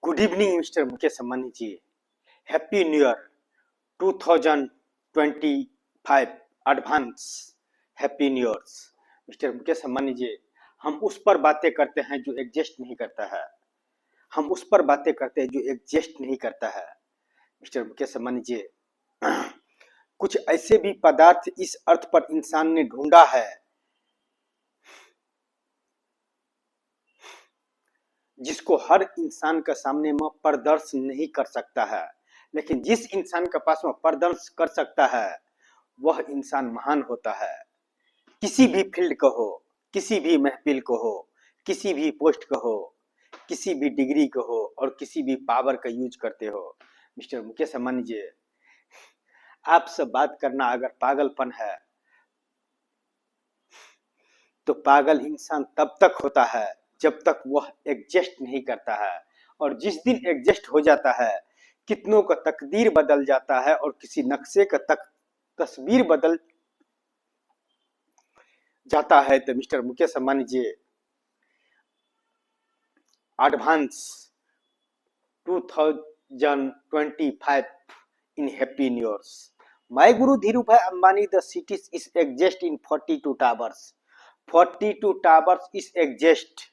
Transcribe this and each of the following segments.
Good evening mister Mukesh Ambani ji. Happy new year 2025 advance happy new year mister Mukesh Ambani ji. हम उस पर बातें करते हैं जो एग्जिस्ट नहीं करता है। हम उस पर बातें करते हैं जो एग्जिस्ट नहीं करता है मिस्टर मुकेश अंबानी जी। कुछ ऐसे भी पदार्थ इस अर्थ पर इंसान ने ढूंढा है जिसको हर इंसान के सामने में प्रदर्शन नहीं कर सकता है, लेकिन जिस इंसान के पास में प्रदर्शन कर सकता है वह इंसान महान होता है। किसी भी फील्ड को हो, किसी भी महफिल को हो, किसी भी पोस्ट को हो, किसी भी डिग्री को हो और किसी भी पावर का यूज करते हो मिस्टर मुकेश अंबानी जी। आपसे बात करना अगर पागलपन है तो पागल इंसान तब तक होता है जब तक वह एडजस्ट नहीं करता है, और जिस दिन एडजस्ट हो जाता है कितनों का तकदीर बदल जाता है और किसी नक्शे का तस्वीर बदल जाता है। तो mister Mukesh Ambani ji advance 2025 in happy new years. My Guru Dhirubhai Ambani, the cities is exist in 42 towers. 42 towers is exist.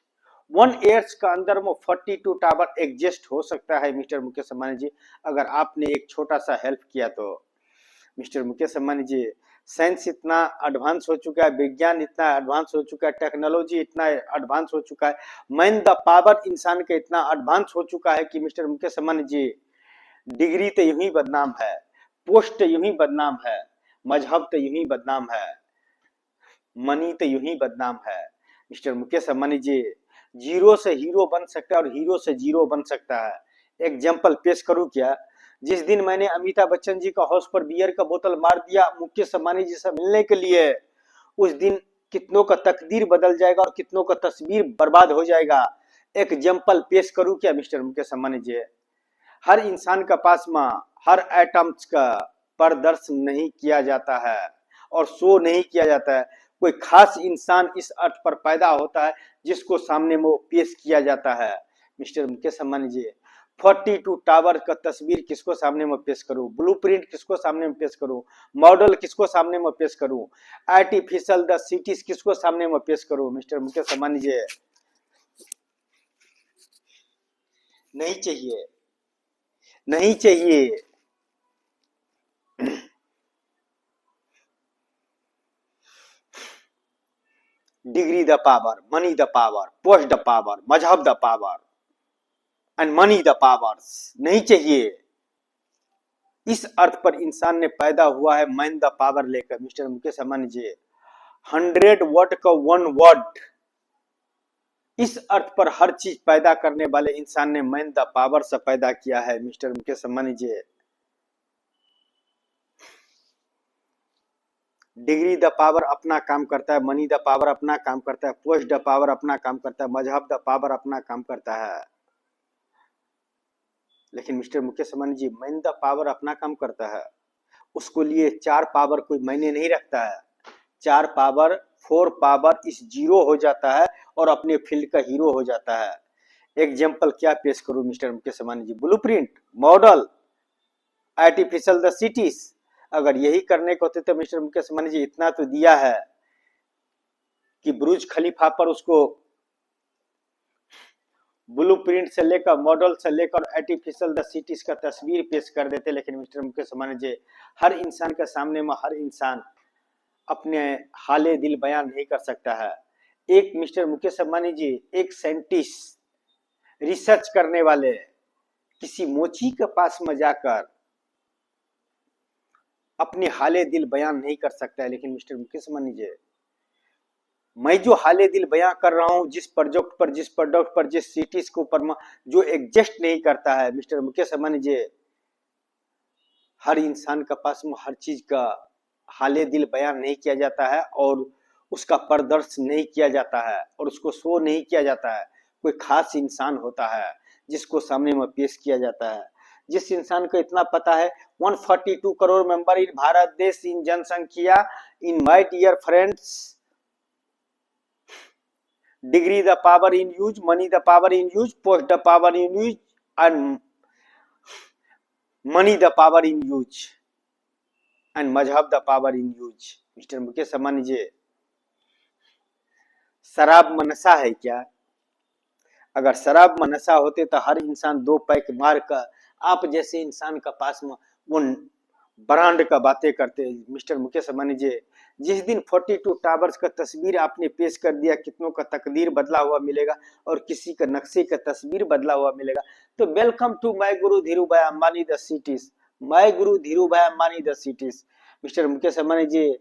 1 years का अंदर में 42 टावर एग्जिस्ट हो सकता है मिस्टर मुकेश अंबानी जी, अगर आपने एक छोटा सा हेल्प किया तो। मिस्टर मुकेश अंबानी जी, साइंस इतना एडवांस हो चुका है, विज्ञान इतना एडवांस हो चुका है, टेक्नोलॉजी इतना एडवांस हो चुका है, मैन द पावर इंसान का इतना एडवांस हो चुका है कि मिस्टर मुकेश अंबानी जी डिग्री तो यूं ही बदनाम है, पोस्ट तो यूं ही बदनाम है, मजहब तो यूं ही बदनाम है, मनी तो यूं ही बदनाम है। मिस्टर मुकेश अंबानी जी जीरो से हीरो बन सकता है और हीरो से जीरो बन सकता है। एग्जाम्पल पेश करूं क्या? जिस दिन मैंने अमिताभ बच्चन जी का हाउस पर बियर का बोतल मार दिया मुकेश अंबानी जी से मिलने के लिए, उस दिन कितनों का तकदीर बदल जाएगा और कितनों का तस्वीर बर्बाद हो जाएगा। एग्जाम्पल पेश करूं क्या मिस्टर मुकेश अंबानी जी? हर इंसान का पास में हर एटम्स का प्रदर्शन नहीं किया जाता है और शो नहीं किया जाता है। कोई खास इंसान इस अर्थ पर पैदा होता है जिसको सामने में पेश किया जाता है। मिस्टर मुकेश अंबानी जी 42 टावर का तस्वीर किसको सामने में पेश करूं, ब्लूप्रिंट किसको सामने में पेश करूं, मॉडल किसको सामने में पेश करूं, आर्टिफिशियल द सिटीज किसको सामने में पेश करूं मिस्टर मुकेश अंबानी जी? नहीं चाहिए, नहीं चाहिए। Degree the power, money the power, post the power, मजहब the power and money the powers नहीं चाहिए। इस अर्थ पर इंसान ने पैदा हुआ है मैन द पावर लेकर मिस्टर मुकेश अंबानी जी। 100 वर्ड का 1 वर्ड, इस अर्थ पर हर चीज पैदा करने वाले इंसान ने मैन द पावर से पैदा किया है mister Mukesh Ambani ji. Degree the power अपना काम करता है, मनी द पावर अपना काम करता है, पोस्ट द पावर अपना काम करता है, मजहब द पावर अपना काम करता है। लेकिन mister Mukesh Ambani ji man the power अपना काम करता है, उसको लिए 4 पावर कोई मायने नहीं रखता है। 4 पावर 4 पावर इस जीरो हो जाता है और अपने फील्ड का हीरो हो जाता है। एग्जाम्पल क्या पेश करूं mister Mukesh Ambani ji? Blueprint, model, artificial the cities. अगर यही करने को होते तो मिस्टर मुकेश अंबानी जी इतना तो दिया है कि बुर्ज खलीफा पर उसको ब्लूप्रिंट से लेकर मॉडल से लेकर आर्टिफिशियल द सिटीज का तस्वीर पेश कर देते। लेकिन मिस्टर मुकेश अंबानी जी हर इंसान के सामने में हर इंसान अपने हाले दिल बयान नहीं कर सकता है। एक मिस्टर मुकेश अंबानी जी एक साइंटिस्ट, रिसर्च करने वाले किसी मोची के पास में जाकर अपने हाले दिल बयान नहीं कर सकता है। लेकिन मिस्टर मुकेश अंबानी जी मैं जो हाले दिल बयां कर रहा हूं जिस प्रोजेक्ट पर, जिस प्रोडक्ट पर, जिस सिटीज को पर जो एग्जिस्ट नहीं करता है मिस्टर मुकेश अंबानी जी, हर इंसान के पास में हर चीज का हाले दिल बयान नहीं किया जाता है और उसका प्रदर्शन नहीं किया जाता है और उसको शो नहीं किया जाता है। कोई खास इंसान होता है जिसको सामने में पेश किया जाता है। जिस इंसान को इतना पता है 142 करोड़ मेंबर इन भारत देश इन जनसंख्या in my dear friends, degree the power in use, money the power in use, post the power in use, and money the power in use and मजहब the power in use। Mister Mukesh Ambani ji, शराब में नशा है क्या? अगर शराब में नशा होते तो हर इंसान 2 पैक मार कर आप जैसे इंसान का पास में वो ब्रांड का बातें करते। मिस्टर मुकेश अंबानी जी, जिस दिन 42 टावर्स का तस्वीर आपने पेश कर दिया, कितनों का तकदीर बदला हुआ मिलेगा और किसी का नक्शे का तस्वीर बदला हुआ मिलेगा। तो welcome to my guru Dhirubhai Ambani the cities, my guru Dhirubhai Ambani the cities. Mister Mukesh Ambani ji,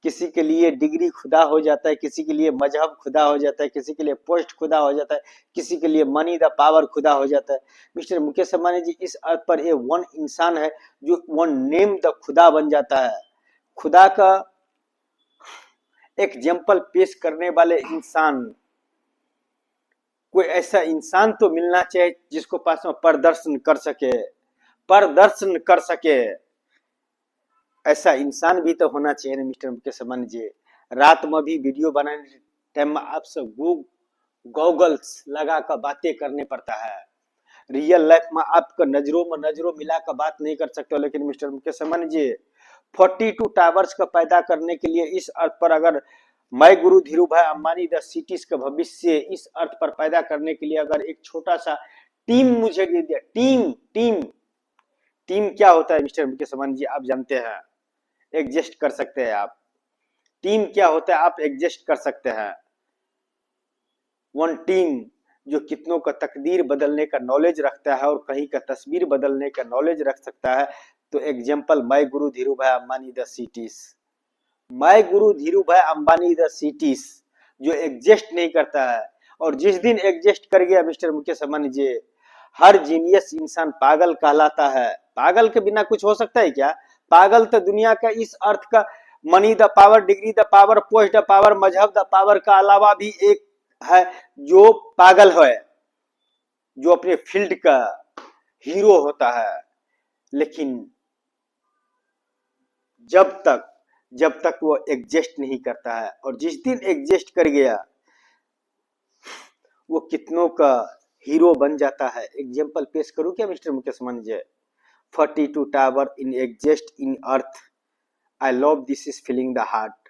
किसी के लिए डिग्री खुदा हो जाता है, किसी के लिए मजहब खुदा हो जाता है, किसी के लिए पोस्ट खुदा हो जाता है, किसी के लिए मनी द पावर खुदा हो जाता है। मिस्टर मुकेश अंबानी जी, इस अर्थ पर ये वन इंसान है जो वन नेम द खुदा बन जाता है। खुदा का एग्जाम्पल पेश करने वाले इंसान, कोई ऐसा इंसान तो मिलना चाहिए जिसको पास में प्रदर्शन कर सके, प्रदर्शन कर सके। ऐसा इंसान भी तो होना चाहिए ना मिस्टर मुकेश अंबानी जी। रात में भी वीडियो बनाने टाइम में आप सब गॉगल्स लगा कर बातें करने पड़ता है। रियल लाइफ में आपका नजरों मिला कर बात नहीं कर सकते हो। लेकिन मिस्टर मुकेश अंबानी जी, 42 टावर्स का पैदा करने के लिए इस अर्थ पर, अगर मैं गुरु Dhirubhai Ambani the cities का भविष्य इस अर्थ पर पैदा करने के लिए अगर एक छोटा सा टीम मुझे दे दिया, टीम क्या होता है मिस्टर मुकेश अंबानी जी, आप जानते हैं, एडजस्ट कर सकते हैं आप। टीम क्या होता है आप एडजस्ट कर सकते हैं। वन टीम जो कितनों का तकदीर बदलने का नॉलेज रखता है और कहीं का तस्वीर बदलने का नॉलेज रख सकता है। तो example my guru Dhirubhai Ambani the cities, my guru Dhirubhai Ambani the cities जो एग्जिस्ट नहीं करता है। और जिस दिन एग्जिस्ट कर गया मिस्टर मुकेश अंबानी जी, हर जीनियस इंसान पागल कहलाता है। पागल के बिना कुछ हो सकता है क्या? पागल तो दुनिया का इस अर्थ का money the power, degree the power, post the power, मजहब द पावर का अलावा भी एक है जो पागल है, जो अपने फील्ड का हीरो होता है। लेकिन जब तक वो एग्जिस्ट नहीं करता है, और जिस दिन एग्जिस्ट कर गया वो कितनों का हीरो बन जाता है। एग्जाम्पल पेश करूं क्या mister Mukesh Ambani ji? 42 tower in exist in earth, I love this is feeling the heart.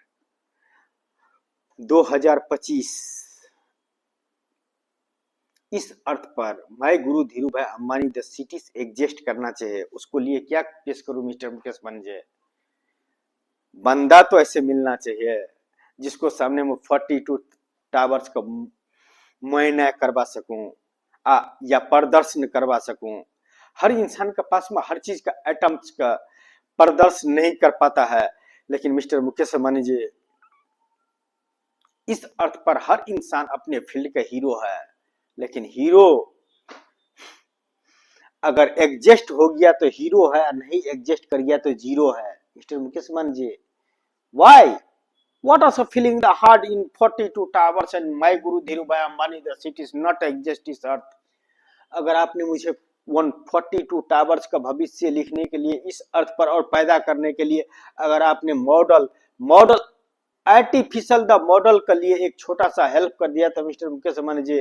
2025 इस अर्थ पर मैं गुरु Dhirubhai Ambani the cities exist करना चाहिए। उसको लिए क्या पेश करूं मिस्टर मुकेश अंबानी जी? बंदा तो ऐसे मिलना चाहिए जिसको सामने में 42 टावर्स का मुआयना करवा सकूं या प्रदर्शन करवा सकूं। हर इंसान के पास में हर चीज का एटम्स का प्रदर्शन नहीं कर पाता है। लेकिन मिस्टर मुकेश अंबानी जी, इस अर्थ पर हर इंसान अपने फील्ड का हीरो है। लेकिन हीरो अगर एडजस्ट हो गया तो हीरो है, और नहीं एडजस्ट कर गया तो जीरो है। Mister Mukesh Ambani ji, why what is feeling the heart in 42 towers and my guru dhirubhai ambani the city is not exist is earth। अगर आपने मुझे 142 टावर्स का भविष्य लिखने के लिए इस अर्थ पर और पैदा करने के लिए अगर आपने मॉडल आर्टिफिशियल द मॉडल के लिए एक छोटा सा हेल्प कर दिया तो मिस्टर मुकेश अंबानी जी,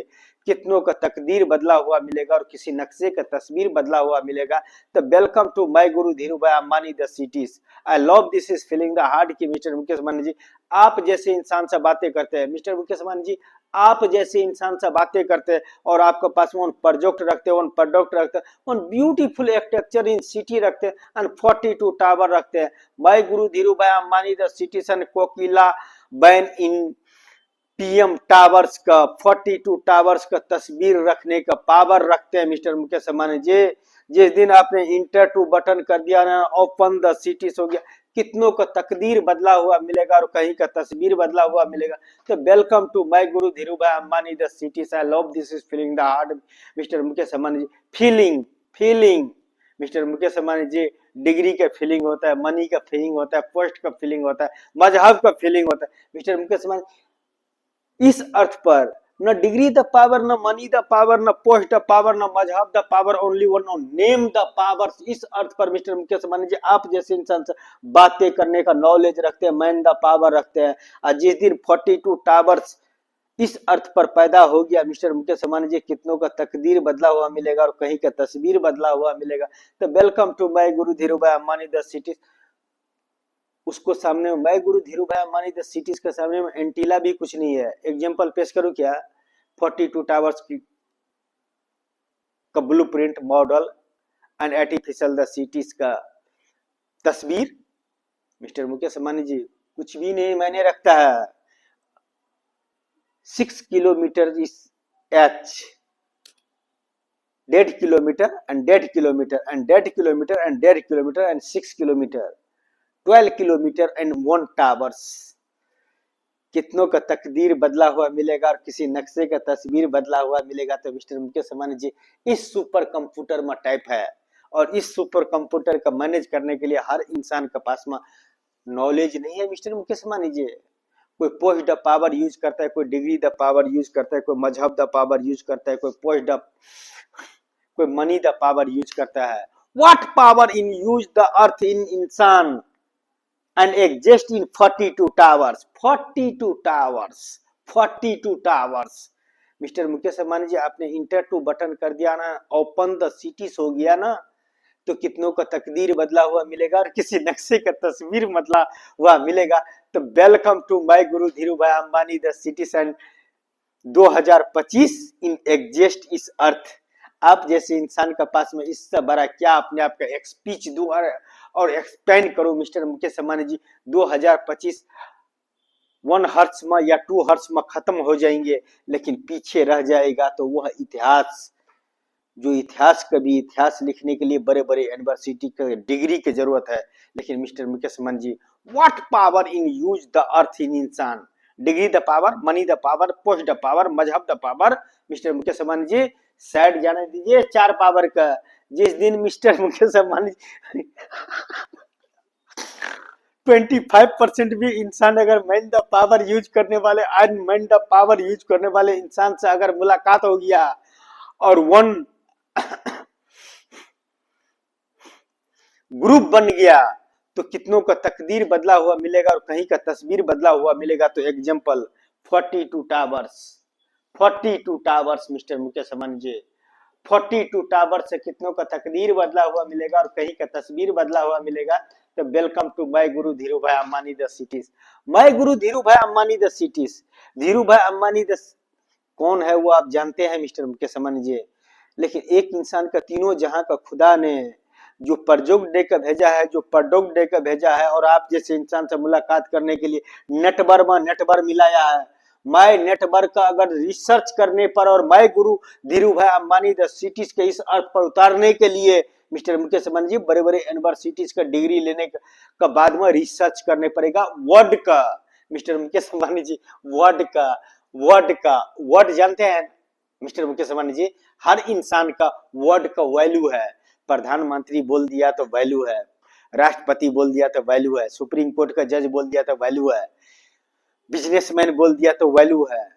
कितनों का तकदीर बदला हुआ मिलेगा और किसी नक्शे का तस्वीर बदला हुआ मिलेगा। तो welcome to my guru Dhirubhai Ambani the cities, I love this is feeling the heart की मिस्टर मुकेश अंबानी जी, आप जैसे इंसान से बातें करते हैं। मिस्टर मुकेश अंबानी जी, आप जैसे इंसान से बातें करते हैं और आपके पास वन प्रोजेक्ट रखते हैं, वन प्रोडक्ट रखते हैं, वन ब्यूटीफुल आर्किटेक्चर इन सिटी रखते हैं एंड 42 टावर रखते हैं। My guru Dhirubhai Ambani the cities and Kokila ban in PM towers का 42 टावर्स का तस्वीर रखने का पावर रखते हैं मिस्टर मुकेश अंबानी जी। जिस दिन आपने इंटर टू बटन कर दिया ना, ओपन द सिटीज हो गया, कितनों का तकदीर बदला हुआ मिलेगा और कहीं का तस्वीर बदला हुआ मिलेगा। तो welcome to my guru Dhirubhai Ambani the cities, I love this is feeling the heart mister Mukesh Ambani ji. Feeling mister Mukesh Ambani ji, degree का फीलिंग होता है, मनी का फीलिंग होता है, पोस्ट का फीलिंग होता है, मजहब का फीलिंग होता है। मिस्टर मुकेश अंबानी, इस अर्थ पर न डिग्री द पावर, न मनी द पावर, न पोस्ट द पावर, न मजहब the power, only one name the power. इस अर्थ पर मिस्टर मुकेश अंबानी जी, आप जैसे इंसान से बातें करने का नॉलेज रखते हैं, मैन द पावर रखते हैं। और जिस दिन 42 टावर्स इस अर्थ पर पैदा हो गया मिस्टर मुकेश अंबानी जी, कितनों का तकदीर बदला हुआ मिलेगा और कहीं का तस्वीर बदला हुआ मिलेगा। तो welcome to my guru Dhirubhai Ambani the cities. उसको सामने मैं गुरु Dhirubhai Ambani the cities के सामने में एंटीला भी कुछ नहीं है। एग्जांपल पेश करूं क्या, 42 टावर्स की का blueprint model and artificial the cities का तस्वीर। मिस्टर मुकेश अंबानी जी कुछ भी नहीं मायने रखता है। 6 kilometre is H, 1.5 kilometre and 1.5 kilometre and 1.5 kilometre and 1.5 kilometre and 6 kilometre, 12 kilometre and 1 towers. कितनों का तकदीर बदला हुआ मिलेगा और किसी नक्शे का तस्वीर बदला हुआ मिलेगा। तो मिस्टर मुकेश अंबानी जी इस सुपर कंप्यूटर में टाइप है और इस सुपर कंप्यूटर का मैनेज करने के लिए हर इंसान के पास में नॉलेज नहीं है। मिस्टर मुकेश अंबानी जी कोई पोस्ट द पावर यूज करता है, कोई डिग्री द पावर यूज करता है, कोई मजहब द पावर यूज करता है, कोई पोस्ट द, कोई मनी द पावर यूज करता है। What power in use the earth in इंसान and exist in 42 towers, 42 towers, 42 towers। Mister Mukesh Ambani ji आपने इंटर टू बटन कर दिया ना, ओपन द सिटीज हो गया ना, तो कितनों का तकदीर बदला हुआ मिलेगा और किसी नक्शे का तस्वीर बदला हुआ मिलेगा। तो welcome to my guru Dhirubhai Ambani the cities and 2025 in exist इस अर्थ। आप जैसे इंसान का पास में इससे बड़ा क्या अपने आप का एक स्पीच दूं और एक्सपेंड करो। मिस्टर मुकेश अंबानी जी 2025 1 हर्ट्ज में या 2 हर्ट्ज में खत्म हो जाएंगे, लेकिन पीछे रह जाएगा तो वह इतिहास, जो इतिहास कभी इतिहास लिखने के लिए बड़े बड़े यूनिवर्सिटी के डिग्री की जरूरत है। लेकिन mister Mukesh Ambani ji what power in use the earth in इंसान, degree the power, money the power, post the power, मजहब the power. Mister Mukesh Ambani ji side जाने दीजिए 4 पावर का। जिस दिन मिस्टर मुकेश अंबानी 25% भी इंसान अगर मैन द पावर यूज करने वाले, आज मैन द पावर यूज करने वाले इंसान से अगर मुलाकात हो गया और 1 ग्रुप बन गया तो कितनों का तकदीर बदला हुआ मिलेगा और कहीं का तस्वीर बदला हुआ मिलेगा। तो example 42 towers, 42 towers mister Mukesh Ambani ji, 42 tower से कितनों का तकदीर बदला हुआ मिलेगा और कहीं का तस्वीर बदला हुआ मिलेगा। तो welcome to my guru Dhirubhai Ambani the cities. My guru Dhirubhai Ambani the cities. Dhiru भाई अंबानी द कौन है वो आप जानते हैं मिस्टर मुकेश अंबानी जी। लेकिन एक इंसान का तीनों जहां का खुदा ने जो प्रोजेक्ट देकर भेजा है, जो प्रोडक्ट देकर भेजा है, और आप जैसे इंसान से मुलाकात करने के लिए नेटवर्क मिलाया है। माय नेटवर्क का अगर रिसर्च करने पर और my guru Dhirubhai Ambani the cities के इस अर्थ पर उतारने के लिए मिस्टर मुकेश अंबानी जी बड़े बड़े यूनिवर्सिटीज का डिग्री लेने का बाद में रिसर्च करने पड़ेगा वर्ड का। मिस्टर मुकेश अंबानी जी वर्ड जानते हैं मिस्टर मुकेश अंबानी जी, हर इंसान का वर्ड का वैल्यू है। प्रधानमंत्री बोल दिया तो वैल्यू है, राष्ट्रपति बोल दिया तो वैल्यू है, सुप्रीम कोर्ट का जज बोल दिया तो वैल्यू है, बिजनेसमैन बोल दिया तो वैल्यू है,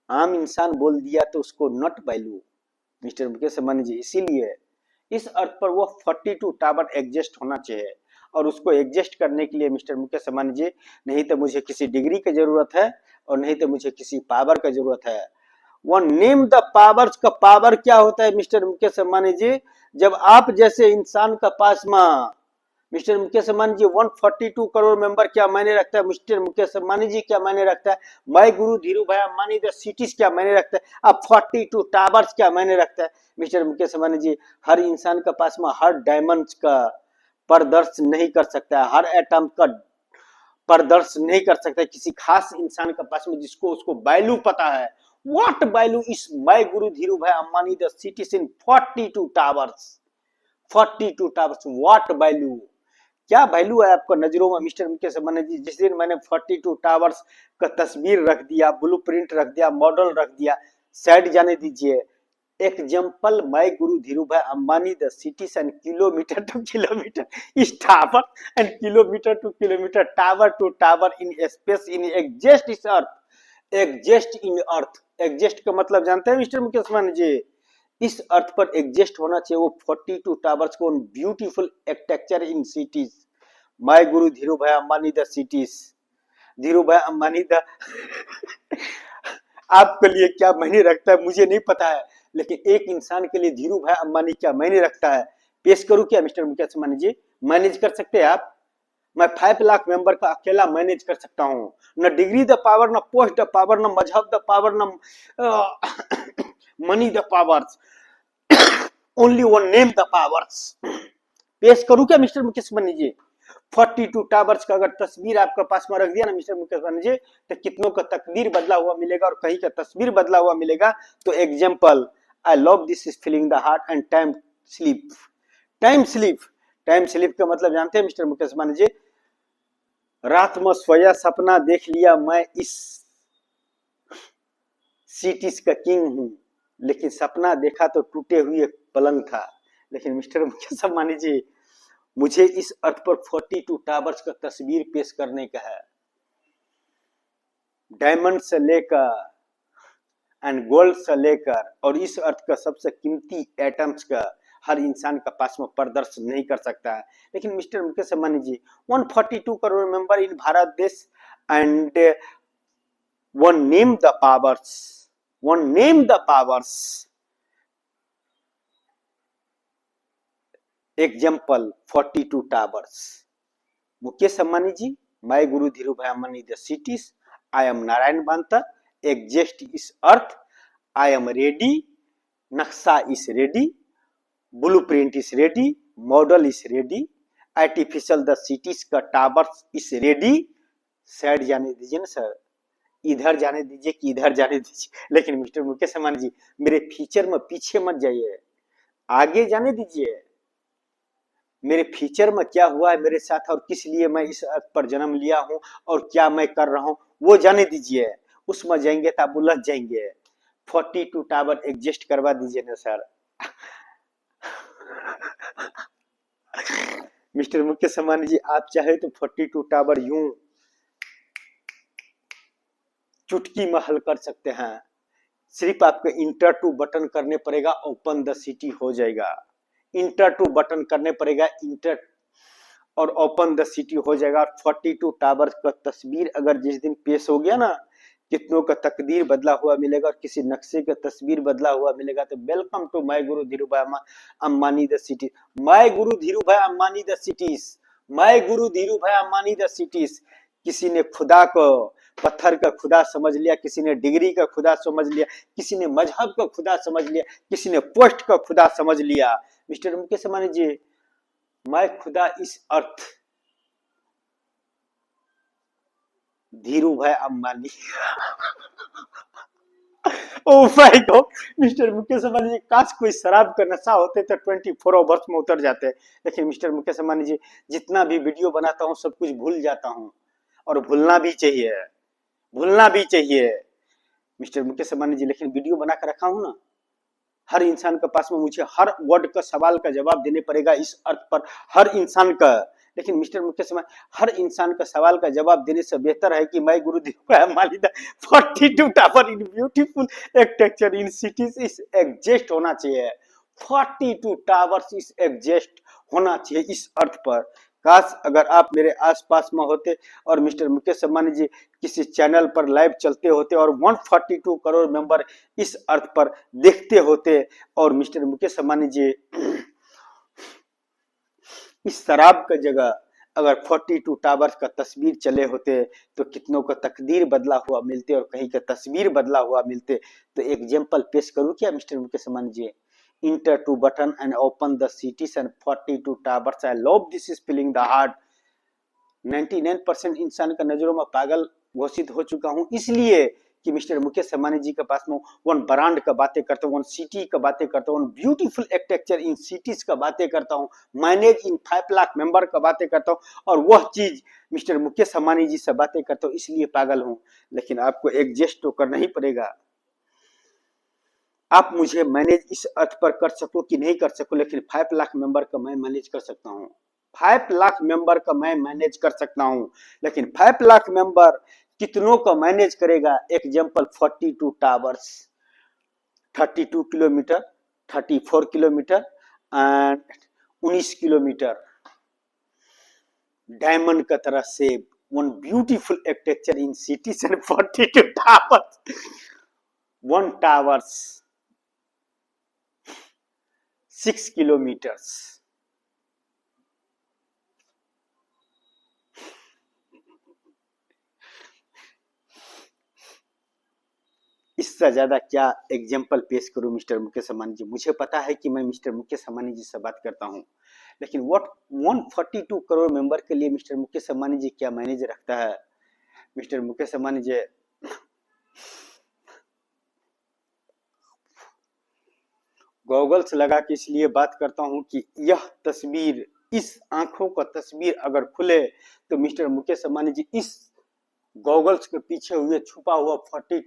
आम इंसान बोल दिया तो उसको not value. Mister Mukesh Ambani ji इसीलिए इस अर्थ पर वो 42 टावर एग्जिस्ट होना चाहिए और उसको एग्जिस्ट करने के लिए मिस्टर मुकेश अंबानी जी नहीं तो मुझे किसी डिग्री की जरूरत है और नहीं तो मुझे किसी पावर की जरूरत है। वन नेम द पावर्स का पावर क्या होता है मिस्टर मुकेश अंबानी जी, जब आप जैसे इंसान का पास में मिस्टर मुकेश अंबानी जी 142 करोड़ मेंबर क्या मायने रखता है, मिस्टर मुकेश अंबानी जी क्या मायने रखता है, my guru Dhirubhai Ambani the cities क्या मायने रखता है, अब 42 टावर्स क्या मायने रखता है। मिस्टर मुकेश अंबानी जी हर इंसान के पास में हर डायमंड का प्रदर्शन नहीं कर सकता है, हर एटम का प्रदर्शन नहीं कर सकता है। किसी खास इंसान के पास में जिसको उसको वैल्यू पता है। What value is my Guru Dhiru Bhai Ambani the cities in 42 towers? 42 towers. What value? क्या वैल्यू है आपको नजरों में मिस्टर मुकेश अंबानी जी। जिस दिन मैंने 42 टावर्स का तस्वीर रख दिया, ब्लूप्रिंट रख दिया, मॉडल रख दिया, साइड जाने दीजिए। Example my guru Dhirubhai Ambani the cities and kilometre to kilometre इस tower and kilometre to kilometre, tower to tower in space in exist इस earth, exist in earth. Exist का मतलब जानते हैं मिस्टर मुकेश अंबानी जी, इस अर्थ पर एग्जिस्ट होना चाहिए वो 42 टावर्स को beautiful architecture in cities. My guru Dhirubhai Ambani the cities, Dhiru भाई अंबानी द आपके लिए क्या मायने रखता है मुझे नहीं पता है, लेकिन एक इंसान के लिए धीरू भाई अंबानी क्या मायने रखता है। पेश करूं क्या मिस्टर मुकेश अंबानी जी? मैनेज कर सकते हैं आप? मैं 5 लाख मेंबर का अकेला मैनेज कर सकता हूँ। न डिग्री द पावर, न पोस्ट द पावर, न मजहब द पावर, न money the powers, only one name the powers. पेश करूं क्या मिस्टर मुकेश अंबानी जी? 42 टावर्स का अगर तस्वीर आपके पास में रख दिया ना मिस्टर मुकेश अंबानी जी, तो कितनों का तकदीर बदला हुआ मिलेगा और कहीं का तस्वीर बदला हुआ मिलेगा। तो example, I love this is feeling the heart and time sleep. Time sleep, time sleep का मतलब जानते हैं मिस्टर मुकेश अंबानी जी? रात में सोया सपना देख लिया मैं इस सिटीज का किंग हूं, लेकिन सपना देखा तो टूटे हुए पलंग था। लेकिन मिस्टर मुकेश अंबानी जी, मुझे इस अर्थ पर 42 टावर्स का तस्वीर पेश करने का है। डायमंड से लेकर एंड गोल्ड से लेकर और इस अर्थ का सबसे कीमती एटम्स का हर इंसान का पास में प्रदर्शन नहीं कर सकता है। लेकिन mister Mukesh Ambani ji, 142 crore member in Bharat देश and one name the powers, one name the powers. Example 42 towers. Mukesh Ambani ji, my guru Dhirubhai Ambani the cities, I am Narayan Bantar, exist इस अर्थ, आई एम रेडी, नक्शा is ready, blueprint is ready, model is ready, artificial the cities का towers is ready. Side जाने दीजिए ना sir, इधर जाने दीजिए कि इधर जाने दीजिए। लेकिन मिस्टर मुकेश अंबानी जी, मेरे फीचर में पीछे मत जाइए, आगे जाने दीजिए। मेरे फ्यूचर में क्या हुआ है मेरे साथ और किस लिए मैं इस अर्थ पर जन्म लिया हूं और क्या मैं कर रहा हूं, वो जाने दीजिए। उसमें जाएंगे तो आप उलझ जाएंगे। 42 टावर एग्जिस्ट करवा दीजिए ना सर। मिस्टर मुकेश अंबानी जी, आप चाहे तो 42 टावर यूं चुटकी में हल कर सकते हैं। सिर्फ आपको इंटर टू बटन करने पड़ेगा, ओपन द सिटी हो जाएगा। इंटर टू बटन करने पड़ेगा, इंटर और ओपन द सिटी हो जाएगा। 42 टावर्स का तस्वीर अगर जिस दिन पेश हो गया ना, कितनों का तकदीर बदला हुआ मिलेगा और किसी नक्शे का तस्वीर बदला हुआ मिलेगा। तो welcome to my guru Dhirubhai Ambani the city, my guru Dhirubhai Ambani the cities, my guru Dhirubhai Ambani the cities. किसी ने खुदा को पत्थर का खुदा समझ लिया, किसी ने डिग्री का खुदा समझ लिया, किसी ने मजहब का खुदा समझ लिया, किसी ने पोस्ट का खुदा समझ लिया। मिस्टर मुकेश अंबानी जी, मैं खुदा इस earth Dhirubhai Ambani. Oh my god, mister Mukesh Ambani ji, काश कोई शराब का नशा होते तो 24 आवर्स में उतर जाते। लेकिन मिस्टर मुकेश अंबानी जी, जितना भी वीडियो बनाता हूँ सब कुछ भूल जाता हूँ, और भूलना भी चाहिए, भूलना भी चाहिए मिस्टर मुकेश अंबानी जी। लेकिन वीडियो बना कर रखा हूँ ना, हर इंसान के पास में मुझे हर वर्ड का सवाल का जवाब देने पड़ेगा इस अर्थ पर, हर इंसान का। लेकिन मिस्टर मुकेश अंबानी, हर इंसान का सवाल का जवाब देने से बेहतर है कि मैं गुरु मालिक 42 tower in beautiful architecture in cities इस एग्जिस्ट होना चाहिए। 42 टावर्स इस एग्जिस्ट होना चाहिए इस अर्थ पर। काश अगर आप मेरे आसपास में होते और मिस्टर मुकेश अंबानी जी किसी चैनल पर लाइव चलते होते और 142 करोड़ मेंबर इस अर्थ पर देखते होते, और मिस्टर मुकेश अंबानी जी इस शराब का जगह अगर 42 टावर्स का तस्वीर चले होते तो कितनों का तकदीर बदला हुआ मिलते और कहीं का तस्वीर बदला हुआ मिलते। तो एग्जाम्पल पेश करूं क्या mister Mukesh Ambani ji? Enter to button and open the cities and 42 towers, I love this is feeling the heart. 99% इंसान का नजरों में पागल घोषित हो चुका हूं, इसलिए कि मिस्टर मुकेश अंबानी जी के पास में वन ब्रांड का बातें करता हूँ, वन सिटी का बातें करता हूँ, one beautiful architecture in cities का बातें करता हूँ, मैनेज इन 5 लाख मेंबर का बातें करता हूँ, और वह चीज मिस्टर मुकेश अंबानी जी से बातें करता हूँ, इसलिए पागल हूँ। लेकिन आपको एडजस्ट तो करना ही पड़ेगा। आप मुझे मैनेज इस अर्थ पर कर सको कि नहीं कर सको, लेकिन 5 लाख मेंबर का मैं मैनेज कर सकता हूँ। 5 लाख मेंबर का मैं मैनेज कर सकता हूं, लेकिन 5 लाख मेंबर कितनों का मैनेज करेगा? Example 42 towers, 32 kilometre, 34 kilometre and 19 kilometre diamond का तरह से one beautiful architecture in cities and 42 towers. one towers 6 kilometers. इससे ज्यादा क्या एग्जाम्पल पेश करूं मिस्टर मुकेश अंबानी जी। मुझे पता है कि मैं मिस्टर मुकेश अंबानी जी से बात करता हूं, लेकिन व्हाट 142 करोड़ मेंबर के लिए मिस्टर मुकेश अंबानी जी क्या मैनेज रखता है। मिस्टर मुकेश अंबानी जी गॉगल्स लगा के इसलिए बात करता हूं कि यह तस्वीर, इस आंखों का तस्वीर अगर खुले तो मिस्टर मुकेश अंबानी जी इस गॉगल्स के पीछे हुए छुपा हुआ 40